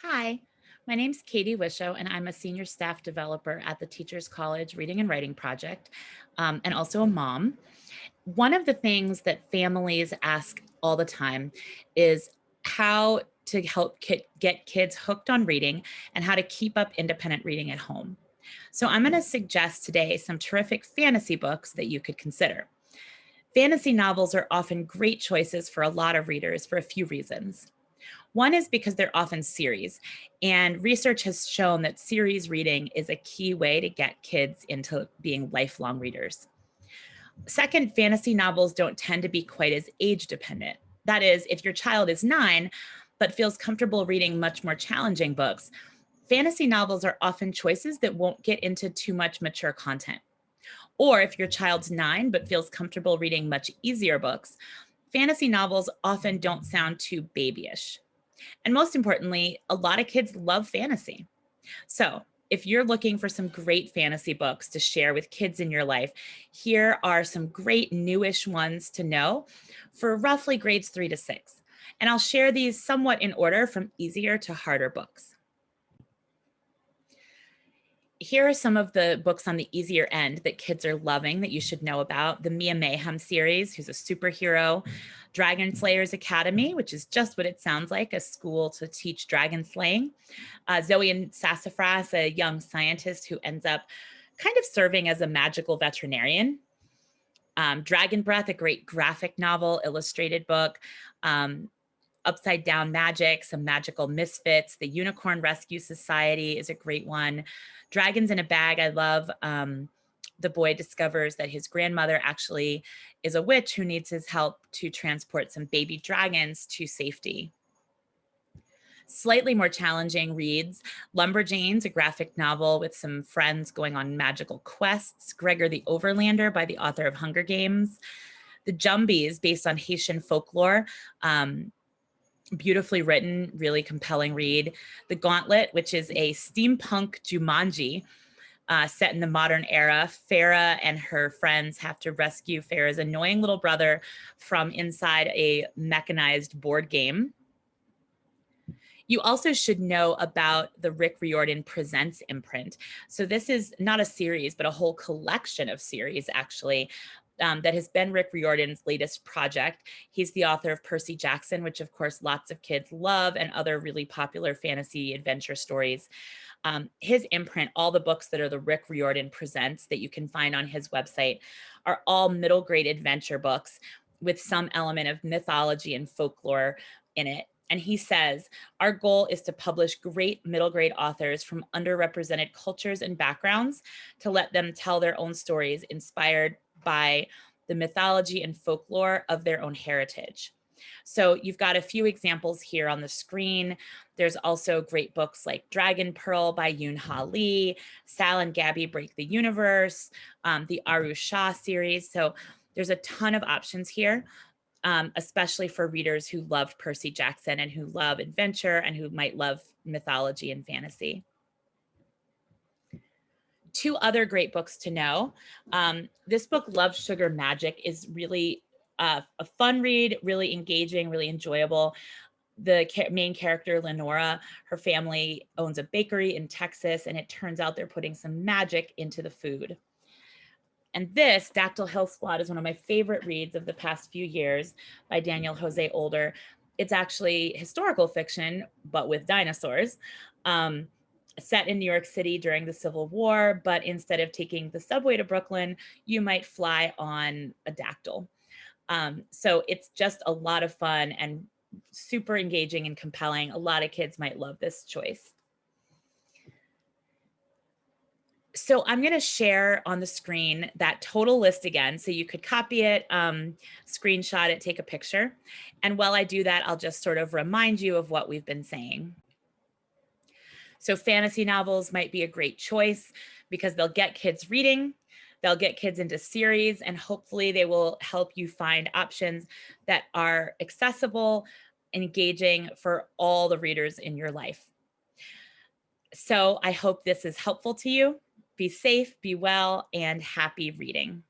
Hi, my name's Katy Wishow, and I'm a senior staff developer at the Teachers College Reading and Writing Project, and also a mom. One of the things that families ask all the time is how to help get kids hooked on reading and how to keep up independent reading at home. So I'm going to suggest today some terrific fantasy books that you could consider. Fantasy novels are often great choices for a lot of readers for a few reasons. One is because they're often series, and research has shown that series reading is a key way to get kids into being lifelong readers. Second, fantasy novels don't tend to be quite as age dependent. That is, if your child is 9 but feels comfortable reading much more challenging books, fantasy novels are often choices that won't get into too much mature content. Or if your child's 9 but feels comfortable reading much easier books, fantasy novels often don't sound too babyish. And most importantly, a lot of kids love fantasy. So, if you're looking for some great fantasy books to share with kids in your life, here are some great newish ones to know for roughly grades 3 to 6. And I'll share these somewhat in order from easier to harder books. Here are some of the books on the easier end that kids are loving that you should know about. The Mayhem series, who's a superhero. Dragon Slayers Academy, which is just what it sounds like, a school to teach dragon slaying. Zoe and Sassafras, a young scientist who ends up kind of serving as a magical veterinarian. Dragon Breath, a great graphic novel, illustrated book. Upside Down Magic, some magical misfits. The Unicorn Rescue Society is a great one. Dragons in a Bag, I love. The boy discovers that his grandmother actually is a witch who needs his help to transport some baby dragons to safety. Slightly more challenging reads, Lumberjanes, a graphic novel with some friends going on magical quests. Gregor the Overlander by the author of Hunger Games. The Jumbies, based on Haitian folklore. Beautifully written, really compelling read. The Gauntlet, which is a steampunk Jumanji set in the modern era. Farah and her friends have to rescue Farah's annoying little brother from inside a mechanized board game. You also should know about the Rick Riordan Presents imprint. So this is not a series, but a whole collection of series, actually, that has been Rick Riordan's latest project. He's the author of Percy Jackson, which of course lots of kids love, and other really popular fantasy adventure stories. His imprint, all the books that are the Rick Riordan Presents that you can find on his website, are all middle grade adventure books with some element of mythology and folklore in it. And he says, our goal is to publish great middle grade authors from underrepresented cultures and backgrounds to let them tell their own stories inspired by the mythology and folklore of their own heritage. So you've got a few examples here on the screen. There's also great books like Dragon Pearl by Yoon Ha Lee, Sal and Gabby Break the Universe, the Aru Shah series. So there's a ton of options here, especially for readers who loved Percy Jackson and who love adventure and who might love mythology and fantasy. Two other great books to know. This book, Love, Sugar, Magic, is really a fun read, really engaging, really enjoyable. The main character, Lenora, her family owns a bakery in Texas, and it turns out they're putting some magic into the food. And this, Dactyl Hill Squad, is one of my favorite reads of the past few years by Daniel Jose Older. It's actually historical fiction, but with dinosaurs. Set in New York City during the Civil War, but instead of taking the subway to Brooklyn, you might fly on a dactyl. So it's just a lot of fun and super engaging and compelling. A lot of kids might love this choice. So I'm going to share on the screen that total list again, so you could copy it, screenshot it, take a picture. And while I do that, I'll just sort of remind you of what we've been saying. So fantasy novels might be a great choice because they'll get kids reading, they'll get kids into series, and hopefully they will help you find options that are accessible, engaging for all the readers in your life. So I hope this is helpful to you. Be safe, be well, and happy reading.